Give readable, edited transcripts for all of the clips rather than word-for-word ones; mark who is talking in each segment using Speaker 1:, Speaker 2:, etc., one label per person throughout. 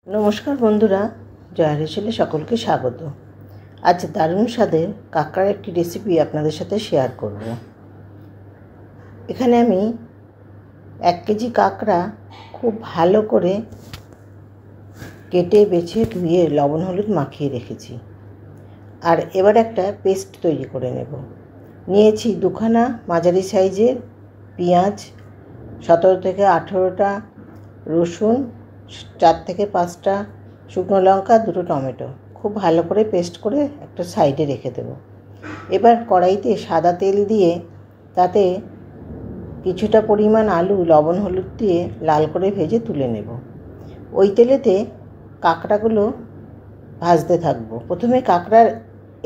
Speaker 1: নমস্কার বন্ধুরা, জয়া রেসিপিতে সকলকে স্বাগত। আজ দারুণ স্বাদের কাঁকড়ার একটি রেসিপি আপনাদের সাথে শেয়ার করব। এখানে আমি 1 কেজি কাঁকড়া খুব ভালো করে কেটে বেছে ধুয়ে লবণ হলুদ মাখিয়ে রেখেছি। আর এবার একটা পেস্ট তৈরি করে নেব। নিয়েছি 2খানা মাঝারি সাইজের পেঁয়াজ, 17 থেকে 18টা রসুন, 4 থেকে 5টা শুকনো লঙ্কা, 2টো টমেটো খুব ভালো করে পেস্ট করে একটা সাইডে রেখে দেব। এবার কড়াইতে সাদা তেল দিয়ে তাতে কিছুটা পরিমাণ আলু লবণ হলুদ দিয়ে লাল করে ভেজে তুলে নেব। ওই তেলেতে কাঁকড়াগুলো ভাজতে থাকবো। প্রথমে কাঁকড়ার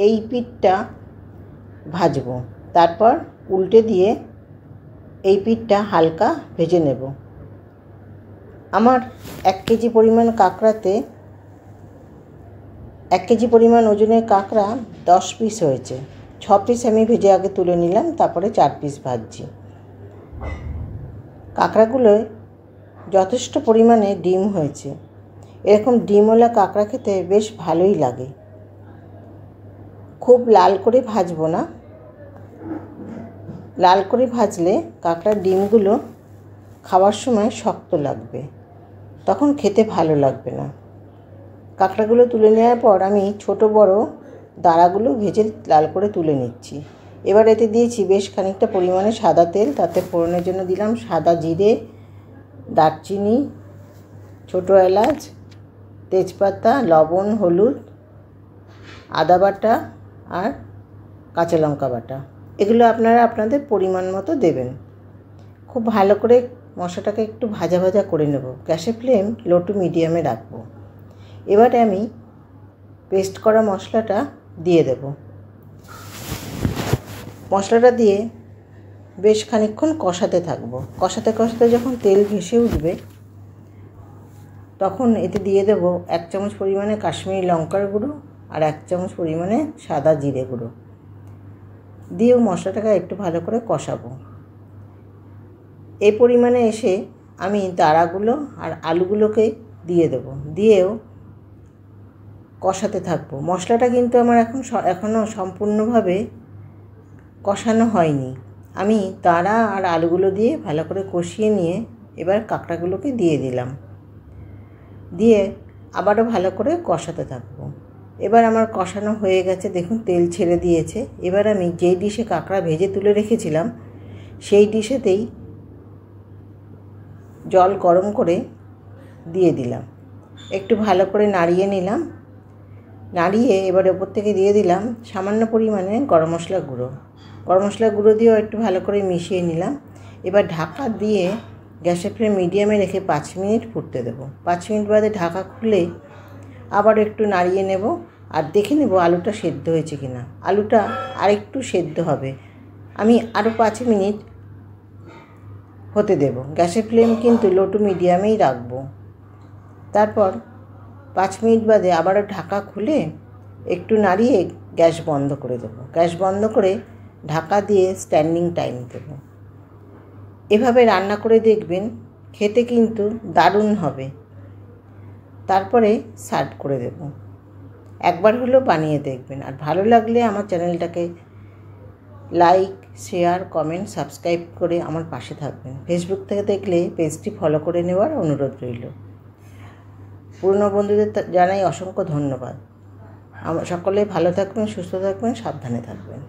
Speaker 1: এই পিঠটা ভাজবো, তারপর উল্টে দিয়ে এই পিঠটা হালকা ভেজে নেব। আমার 1 কেজি পরিমাণ কাঁকড়াতে 1 কেজি পরিমাণ ওজনের কাঁকড়া 10 পিস হয়েছে। 6 পিস আমি ভেজে আগে তুলে নিলাম, তারপরে 4 পিস ভাজছি। কাঁকড়াগুলোয় যথেষ্ট পরিমাণে ডিম হয়েছে। এরকম ডিমওয়ালা কাঁকড়া খেতে বেশ ভালোই লাগে। খুব লাল করে ভাজবো না, লাল করে ভাজলে কাঁকড়ার ডিমগুলো খাওয়ার সময় শক্ত লাগবে, তখন খেতে ভালো লাগবে না। কাঁকড়াগুলো তুলে নেওয়ার পর আমি ছোট বড় দাঁড়াগুলো ভেজে লাল করে তুলে নিচ্ছি। এবার এতে দিয়েছি বেশ খানিকটা পরিমাণে সাদা তেল। তাতে ফোড়নের জন্য দিলাম সাদা জিরে, দারচিনি, ছোটো এলাচ, তেজপাতা, লবণ, হলুদ, আদা বাটা আর কাঁচা লঙ্কা বাটা। এগুলো আপনারা আপনাদের পরিমাণ মতো দেবেন। খুব ভালো করে মশলাটাকে একটু ভাজা ভাজা করে নেব। গ্যাসের ফ্লেম লো টু মিডিয়ামে রাখবো। এবারে আমি পেস্ট করা মশলাটা দিয়ে দেব। মশলাটা দিয়ে বেশ খানিকক্ষণ কষাতে থাকবো। কষাতে কষাতে যখন তেল ভেসে উঠবে তখন এতে দিয়ে দেব 1 চামচ পরিমাণে কাশ্মীরি লঙ্কার গুঁড়ো আর 1 চামচ পরিমাণে সাদা জিরে গুঁড়ো। দিয়েও মশলাটাকে একটু ভালো করে কষাবো। এই পরিমাণে এসে আমি দাঁড়াগুলো আর আলুগুলোকে দিয়ে দেব। দিয়েও কষাতে থাকবো। মশলাটা কিন্তু আমার এখনও সম্পূর্ণভাবে কষানো হয়নি। আমি দাঁড়া আর আলুগুলো দিয়ে ভালো করে কষিয়ে নিয়ে এবার কাঁকড়াগুলোকে দিয়ে দিলাম। দিয়ে আবারও ভালো করে কষাতে থাকবো। এবার আমার কষানো হয়ে গেছে, দেখুন তেল ছেড়ে দিয়েছে। এবার আমি যেই ডিশে কাঁকড়া ভেজে তুলে রেখেছিলাম সেই ডিশেতেই জল গরম করে দিয়ে দিলাম। একটু ভালো করে নাড়িয়ে নিলাম। নাড়িয়ে এবার ওপর থেকে দিয়ে দিলাম সামান্য পরিমাণে গরম মশলা গুঁড়ো। গরম মশলা গুঁড়ো দিয়েও একটু ভালো করে মিশিয়ে নিলাম। এবার ঢাকা দিয়ে গ্যাসের ফ্লেম মিডিয়ামে রেখে 5 মিনিট ফুটতে দেবো। 5 মিনিট বাদে ঢাকা খুলে আবার একটু নাড়িয়ে নেব আর দেখে নেব আলুটা সেদ্ধ হয়েছে কিনা। আলুটা আরেকটু সেদ্ধ হবে। আমি আরও 5 মিনিট হতে দেব। গ্যাসের ফ্লেম কিন্তু লো টু মিডিয়ামেই রাখবো। তারপর 5 মিনিট বাদে আবারও ঢাকা খুলে একটু নাড়িয়ে গ্যাস বন্ধ করে দেবো। গ্যাস বন্ধ করে ঢাকা দিয়ে স্ট্যান্ডিং টাইম দেব। এভাবে রান্না করে দেখবেন, খেতে কিন্তু দারুণ হবে। তারপরে সার্ভ করে দেব। একবার হলেও বানিয়ে দেখবেন। আর ভালো লাগলে আমার চ্যানেলটাকে লাইক, শেয়ার, কমেন্ট, সাবস্ক্রাইব করে আমার পাশে থাকবেন। ফেসবুক থেকে দেখলে পেজটি ফলো করে নেওয়ার অনুরোধ রইল। পুরনো বন্ধুদের জানাই অসংখ্য ধন্যবাদ। সকলে ভালো থাকবেন, সুস্থ থাকবেন, সাবধানে থাকবেন।